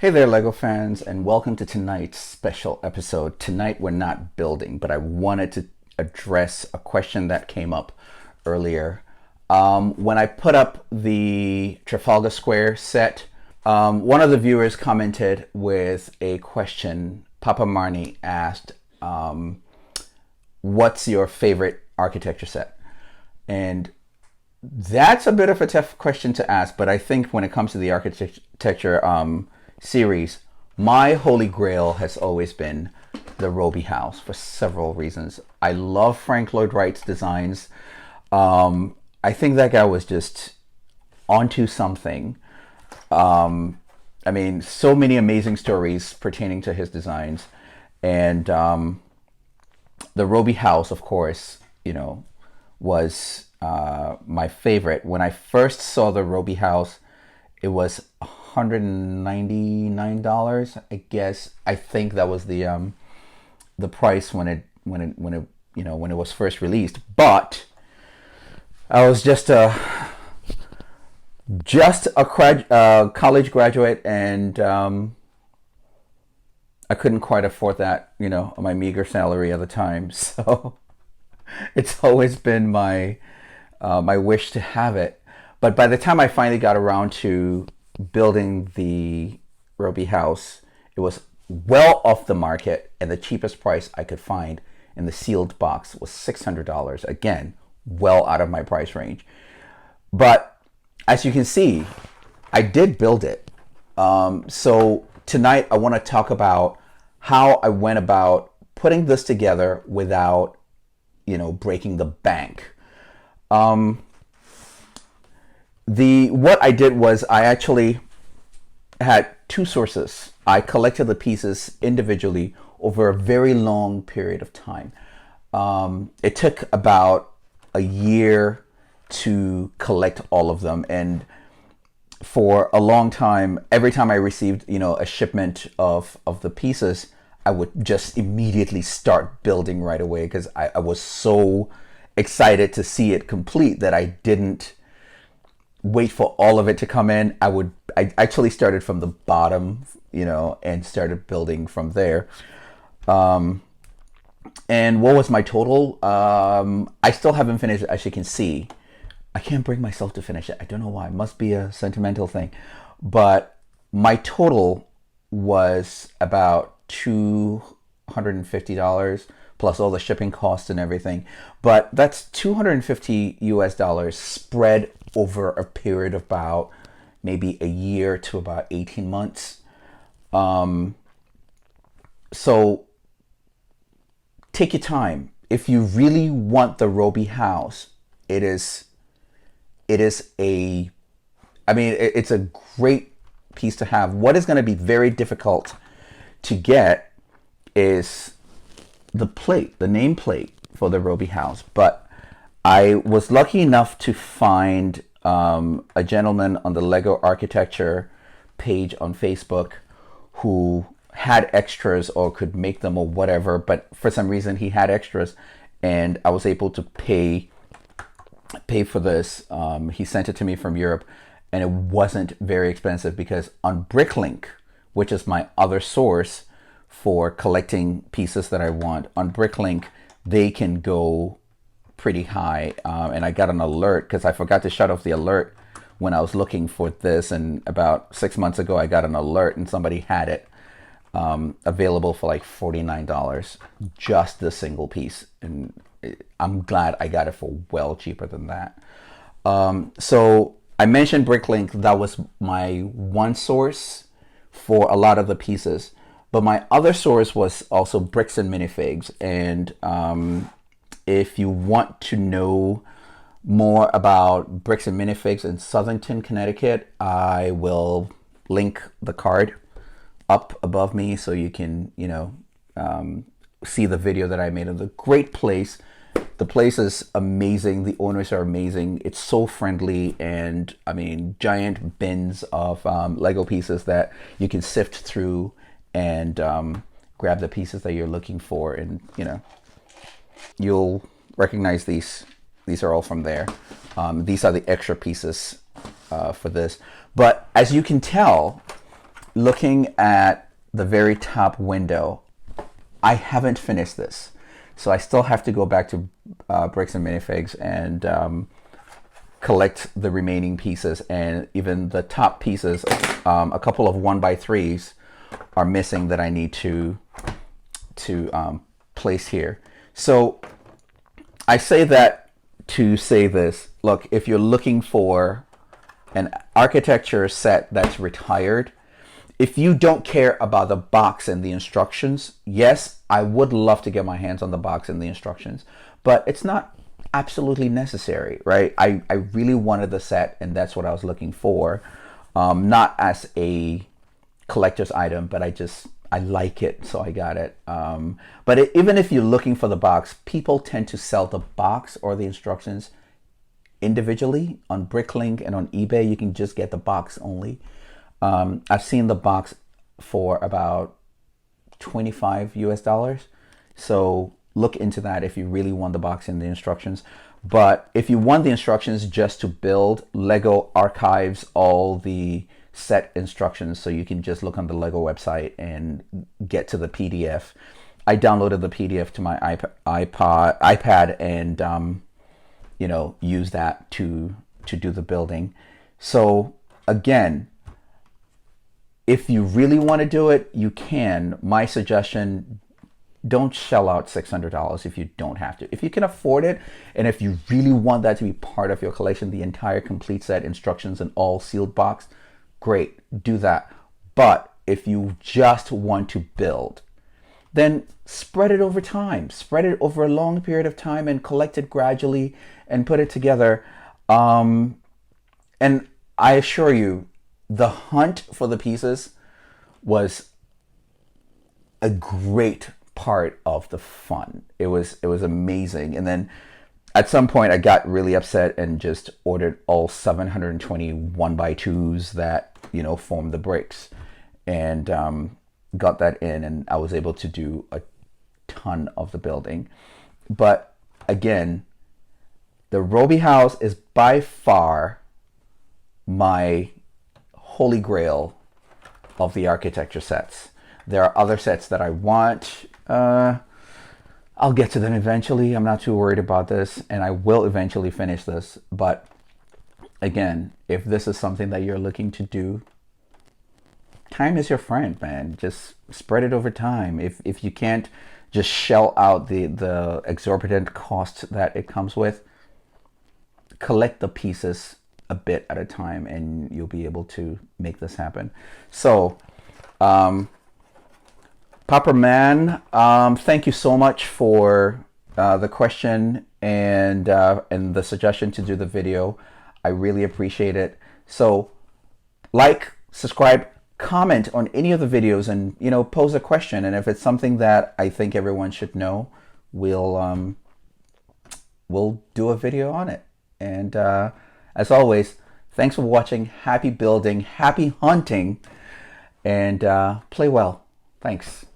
Hey there, LEGO fans, and welcome to tonight's special episode. Tonight we're not building, but I wanted to address a question that came up earlier. When I put up the Trafalgar Square set, one of the viewers commented with a question. Papa Marnie asked, what's your favorite architecture set? And that's a bit of a tough question to ask, but I think when it comes to the architecture series, my holy grail has always been the Robie House for several reasons. I love Frank Lloyd Wright's designs. I think that guy was just onto something. I mean, so many amazing stories pertaining to his designs. And the Robie House, of course, was my favorite. When I first saw the Robie House, it was $199, I guess. I think that was the price when it was first released. But I was just a college graduate, and I couldn't quite afford that, my meager salary at the time. So it's always been my wish to have it. But by the time I finally got around to building the Robie House, it was well off the market, and the cheapest price I could find in the sealed box was $600. Again, well out of my price range. But as you can see, I did build it. So tonight I want to talk about how I went about putting this together without, breaking the bank. What I did was I actually had two sources. I collected the pieces individually over a very long period of time. It took about a year to collect all of them, and for a long time, every time I received, a shipment of the pieces, I would just immediately start building right away because I was so excited to see it complete that I didn't wait for all of it to come in. I actually started from the bottom, and started building from there. And what was my total? I still haven't finished it, as you can see. I can't bring myself to finish it. I don't know why. It must be a sentimental thing. But my total was about $250 plus all the shipping costs and everything. But that's $250 US spread over a period of about maybe a year to about 18 months. So take your time. If you really want the Robie House, it's a great piece to have. What is going to be very difficult to get is the nameplate for the Robie House. But I was lucky enough to find a gentleman on the Lego architecture page on Facebook who had extras or could make them or whatever, but for some reason he had extras, and I was able to pay for this. He sent it to me from Europe, and it wasn't very expensive because on Bricklink, which is my other source for collecting pieces that I want, on Bricklink they can go pretty high, and I got an alert because I forgot to shut off the alert when I was looking for this, and about 6 months ago I got an alert and somebody had it available for like $49, just the single piece, and I'm glad I got it for well cheaper than that. So I mentioned Bricklink. That was my one source for a lot of the pieces, but my other source was also Bricks and Minifigs. And if you want to know more about Bricks and Minifigs in Southington, Connecticut, I will link the card up above me so you can, see the video that I made of the great place. The place is amazing. The owners are amazing. It's so friendly, and I mean, giant bins of Lego pieces that you can sift through and grab the pieces that you're looking for, and you'll recognize these. These are all from there. These are the extra pieces for this. But as you can tell, looking at the very top window, I haven't finished this. So I still have to go back to Bricks and Minifigs and collect the remaining pieces, and even the top pieces, a couple of 1x3s are missing that I need to place here. So I say that to say this. Look, if you're looking for an architecture set that's retired, if you don't care about the box and the instructions, yes, I would love to get my hands on the box and the instructions, but it's not absolutely necessary, right? I really wanted the set, and that's what I was looking for. Not as a collector's item, but I like it, so I got it. But even if you're looking for the box, people tend to sell the box or the instructions individually on Bricklink and on eBay. You can just get the box only. I've seen the box for about $25 US. So look into that if you really want the box and the instructions. But if you want the instructions just to build, Lego archives all the set instructions, so you can just look on the Lego website and get to the PDF. I downloaded the PDF to my iPad and use that to do the building. So again, if you really want to do it, you can. My suggestion, don't shell out $600 if you don't have to. If you can afford it, and if you really want that to be part of your collection, the entire complete set, instructions, and all sealed box, great, do that. But if you just want to build, then spread it over time. Spread it over a long period of time and collect it gradually and put it together. And I assure you, the hunt for the pieces was a great part of the fun. It was amazing. And then at some point I got really upset and just ordered all 720 1x2s that form the bricks, and got that in, and I was able to do a ton of the building. But again, the Robie House is by far my holy grail of the architecture sets. There are other sets that I want. I'll get to them eventually. I'm not too worried about this, and I will eventually finish this. But again, if this is something that you're looking to do, time is your friend, man. Just spread it over time. If you can't just shell out the exorbitant cost that it comes with, collect the pieces a bit at a time, and you'll be able to make this happen. So, Papa Man, thank you so much for the question and the suggestion to do the video. I really appreciate it. So, like, subscribe, comment on any of the videos, and pose a question. And if it's something that I think everyone should know, we'll do a video on it. And as always, thanks for watching. Happy building, happy hunting, and play well. Thanks.